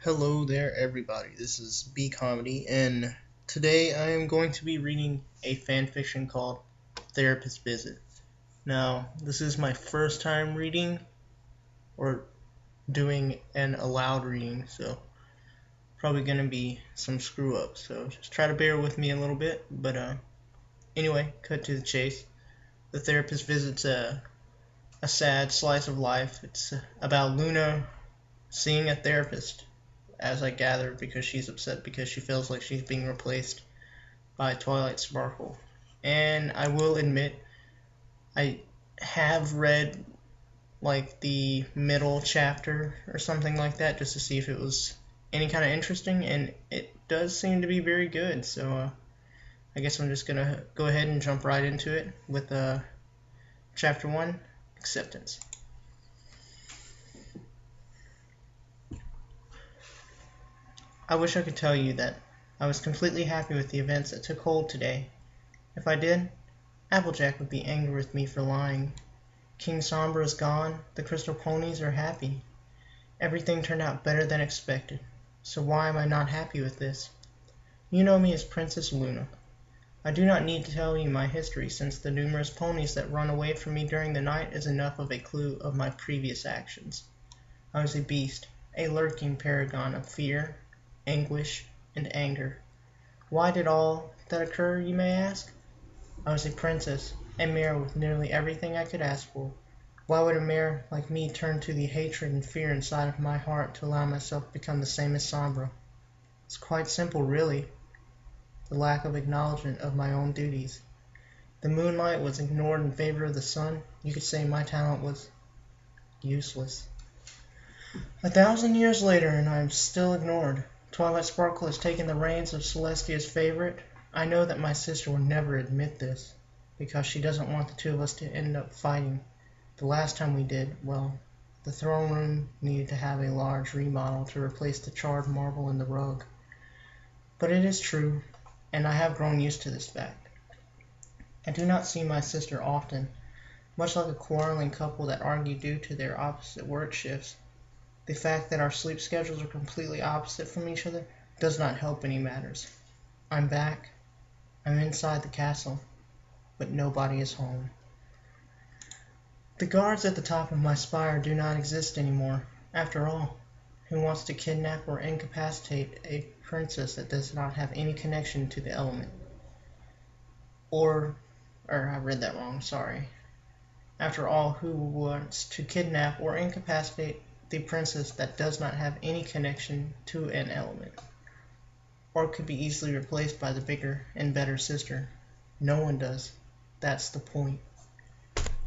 Hello there, everybody. This is B Comedy, and today I am going to be reading a fanfiction called Therapist Visit. Now, this is my first time reading or doing an aloud reading, so probably going to be some screw ups. So just try to bear with me a little bit. But anyway, cut to the chase. The Therapist Visit's a sad slice of life. It's about Luna seeing a therapist, as I gather, because she's upset because she feels like she's being replaced by Twilight Sparkle. And I will admit, I have read like the middle chapter or something like that just to see if it was any kind of interesting, and it does seem to be very good. So I guess I'm just gonna go ahead and jump right into it with chapter 1, Acceptance. I wish I could tell you that I was completely happy with the events that took hold today. If I did, Applejack would be angry with me for lying. King Sombra is gone, the crystal ponies are happy. Everything turned out better than expected, so why am I not happy with this? You know me as Princess Luna. I do not need to tell you my history, since the numerous ponies that run away from me during the night is enough of a clue of my previous actions. I was a beast, a lurking paragon of fear, anguish, and anger. Why did all that occur, you may ask? I was a princess, a mare with nearly everything I could ask for. Why would a mare like me turn to the hatred and fear inside of my heart to allow myself to become the same as Sombra? It's quite simple, really. The lack of acknowledgement of my own duties. The moonlight was ignored in favor of the sun. You could say my talent was useless. 1,000 years later, and I am still ignored. Twilight Sparkle has taken the reins of Celestia's favorite. I know that my sister will never admit this, because she doesn't want the two of us to end up fighting. The last time we did, well, the throne room needed to have a large remodel to replace the charred marble in the rug. But it is true, and I have grown used to this fact. I do not see my sister often, much like a quarreling couple that argue due to their opposite work shifts. The fact that our sleep schedules are completely opposite from each other does not help any matters. I'm back. I'm inside the castle, but nobody is home. The guards at the top of my spire do not exist anymore. After all, who wants to kidnap or incapacitate a princess that does not have any connection to the element? Or I read that wrong, sorry. After all, who wants to kidnap or incapacitate the princess that does not have any connection to an element, or could be easily replaced by the bigger and better sister? No one does. That's the point.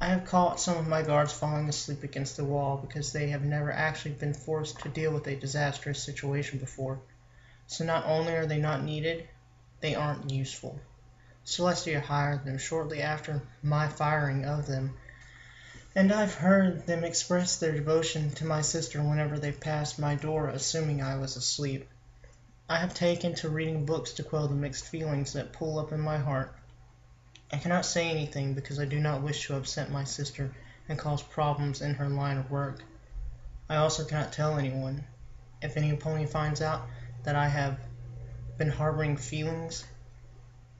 I have caught some of my guards falling asleep against the wall because they have never actually been forced to deal with a disastrous situation before. So not only are they not needed, they aren't useful. Celestia hired them shortly after my firing of them, and I've heard them express their devotion to my sister whenever they passed my door, assuming I was asleep. I have taken to reading books to quell the mixed feelings that pull up in my heart. I cannot say anything because I do not wish to upset my sister and cause problems in her line of work. I also cannot tell anyone. If any pony finds out that I have been harboring feelings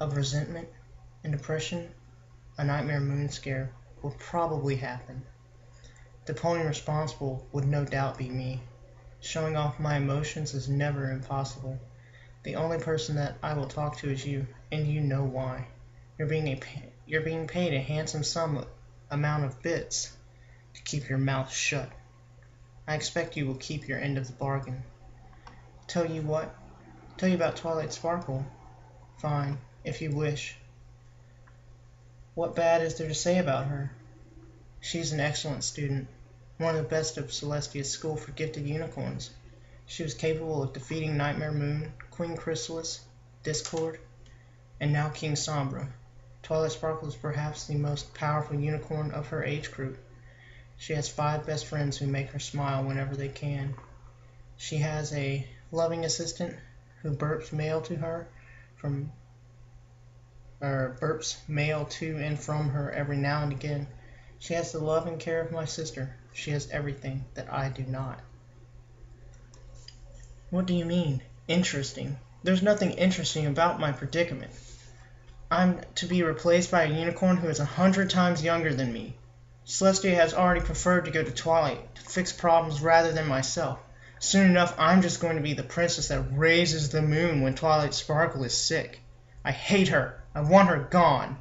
of resentment and depression, a nightmare moon scare will probably happen. The pony responsible would no doubt be me. Showing off my emotions is never impossible. The only person that I will talk to is you, and you know why. You're being paid a handsome amount of bits to keep your mouth shut. I expect you will keep your end of the bargain. Tell you what? Tell you about Twilight Sparkle? Fine, if you wish. What bad is there to say about her? She's an excellent student, one of the best of Celestia's school for gifted unicorns. She was capable of defeating Nightmare Moon, Queen Chrysalis, Discord, and now King Sombra. Twilight Sparkle is perhaps the most powerful unicorn of her age group. She has 5 best friends who make her smile whenever they can. She has a loving assistant who burps mail to and from her every now and again. She has the love and care of my sister. She has everything that I do not. What do you mean, interesting? There's nothing interesting about my predicament. I'm to be replaced by a unicorn who is 100 times younger than me. Celestia has already preferred to go to Twilight to fix problems rather than myself. Soon enough, I'm just going to be the princess that raises the moon when Twilight Sparkle is sick. I hate her. I want her gone.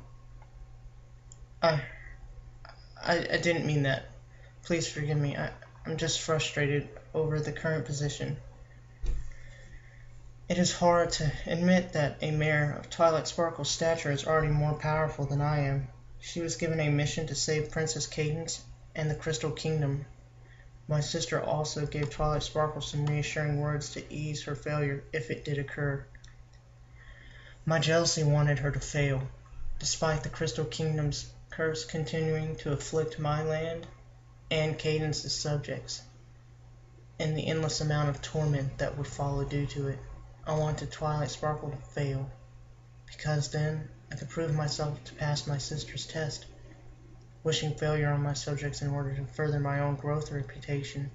I didn't mean that. Please forgive me. I'm just frustrated over the current position. It is hard to admit that a mare of Twilight Sparkle's stature is already more powerful than I am. She was given a mission to save Princess Cadance and the Crystal Kingdom. My sister also gave Twilight Sparkle some reassuring words to ease her failure if it did occur. My jealousy wanted her to fail, despite the Crystal Kingdom's curse continuing to afflict my land and Cadance's subjects, and the endless amount of torment that would follow due to it. I wanted Twilight Sparkle to fail, because then I could prove myself to pass my sister's test. Wishing failure on my subjects in order to further my own reputation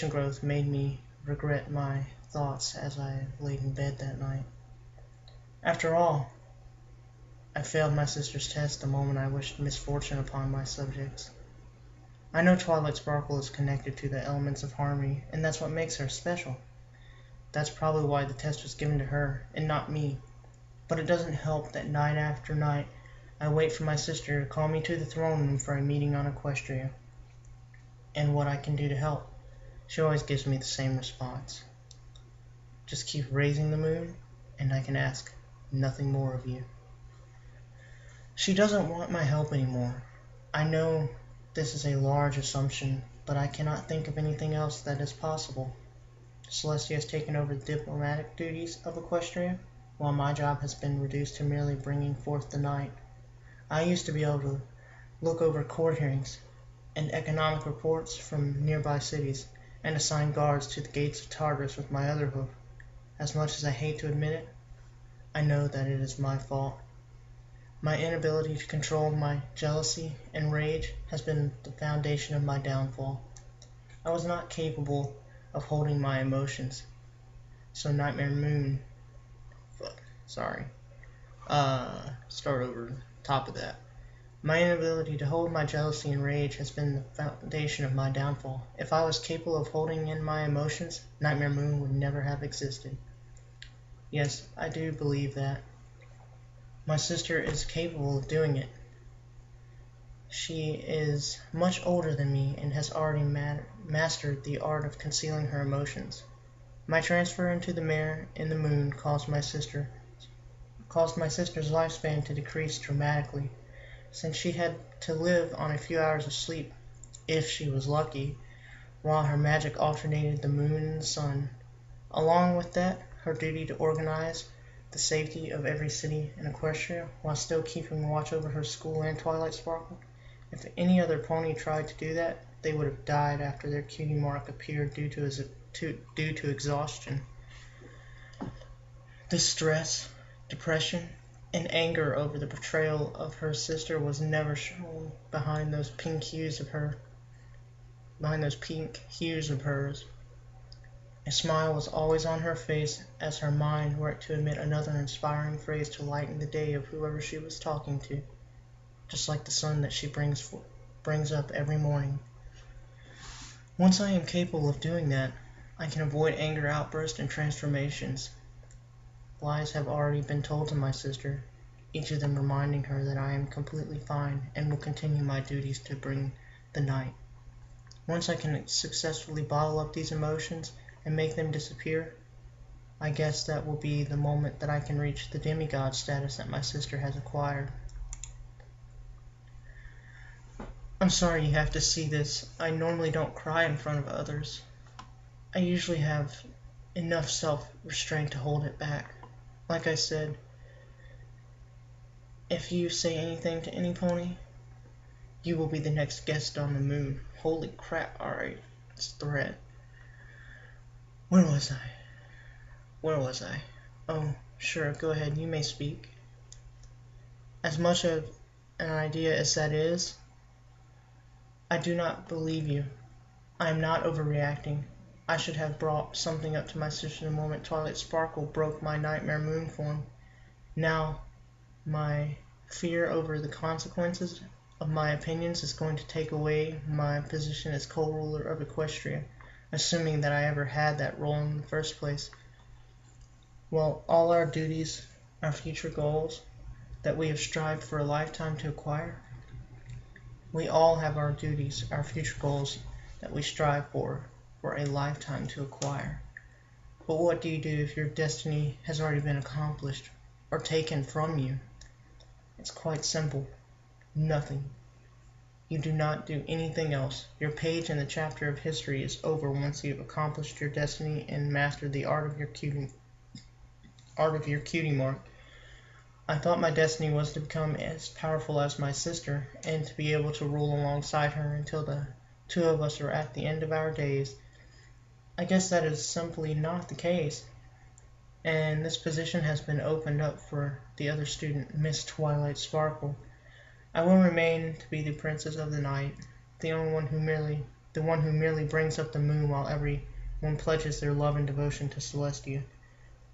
growth made me regret my thoughts as I laid in bed that night. After all, I failed my sister's test the moment I wished misfortune upon my subjects. I know Twilight Sparkle is connected to the elements of harmony, and that's what makes her special. That's probably why the test was given to her, and not me. But it doesn't help that night after night I wait for my sister to call me to the throne room for a meeting on Equestria, and what I can do to help. She always gives me the same response. Just keep raising the moon, and I can ask nothing more of you. She doesn't want my help anymore. I know this is a large assumption, but I cannot think of anything else that is possible. Celestia has taken over the diplomatic duties of Equestria, while my job has been reduced to merely bringing forth the night. I used to be able to look over court hearings and economic reports from nearby cities, and assign guards to the gates of Tartarus with my other hoof. As much as I hate to admit it, I know that it is my fault. My inability to control my jealousy and rage has been the foundation of my downfall. I was not capable of holding my emotions. So Nightmare Moon... Start over top of that. My inability to hold my jealousy and rage has been the foundation of my downfall. If I was capable of holding in my emotions, Nightmare Moon would never have existed. Yes, I do believe that. My sister is capable of doing it. She is much older than me and has already mastered the art of concealing her emotions. My transfer into the mare in the moon caused my sister's lifespan to decrease dramatically, since she had to live on a few hours of sleep, if she was lucky, while her magic alternated the moon and the sun. Along with that, her duty to organize the safety of every city in Equestria, while still keeping watch over her school and Twilight Sparkle. If any other pony tried to do that, they would have died after their cutie mark appeared due to exhaustion. The stress, depression, and anger over the betrayal of her sister was never shown behind those pink hues of hers. A smile was always on her face as her mind worked to emit another inspiring phrase to lighten the day of whoever she was talking to, just like the sun that she brings up every morning. Once I am capable of doing that, I can avoid anger outbursts and transformations. Lies have already been told to my sister, each of them reminding her that I am completely fine and will continue my duties to bring the night. Once I can successfully bottle up these emotions and make them disappear, I guess that will be the moment that I can reach the demigod status that my sister has acquired. I'm sorry you have to see this. I normally don't cry in front of others. I usually have enough self-restraint to hold it back. Like I said, if you say anything to any pony, you will be the next guest on the moon. Holy crap, alright, it's a threat. Where was I? Oh, sure, go ahead, you may speak. As much of an idea as that is, I do not believe you. I am not overreacting. I should have brought something up to my sister the moment Twilight Sparkle broke my nightmare moon form. Now, my fear over the consequences of my opinions is going to take away my position as co-ruler of Equestria, assuming that I ever had that role in the first place. Well, all our duties, our future goals, that we have strived for a lifetime to acquire, we all have our duties, our future goals that we strive for a lifetime to acquire. But what do you do if your destiny has already been accomplished or taken from you? It's quite simple. Nothing. You do not do anything else. Your page in the chapter of history is over once you have accomplished your destiny and mastered the art of your cutie mark. I thought my destiny was to become as powerful as my sister and to be able to rule alongside her until the two of us are at the end of our days. I guess that is simply not the case, and this position has been opened up for the other student, Miss Twilight Sparkle. I will remain to be the princess of the night, the one who merely brings up the moon while everyone pledges their love and devotion to Celestia,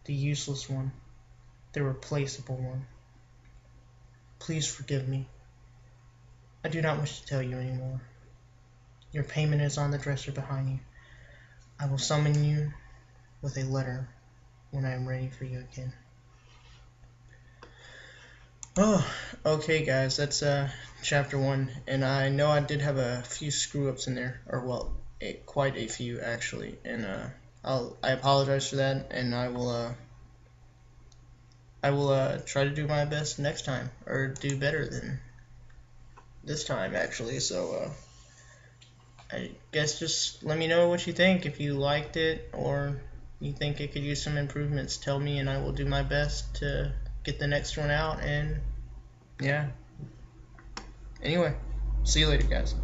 the useless one, the replaceable one. Please forgive me. I do not wish to tell you anymore. Your payment is on the dresser behind you. I will summon you with a letter when I am ready for you again. Oh, okay guys, that's chapter 1, and I know I did have a few screw-ups in there, or well, quite a few actually, and I apologize for that, and I will try to do my best next time, or do better than this time actually. So I guess just let me know what you think. If you liked it or you think it could use some improvements, tell me and I will do my best to get the next one out. And yeah, anyway, see you later guys.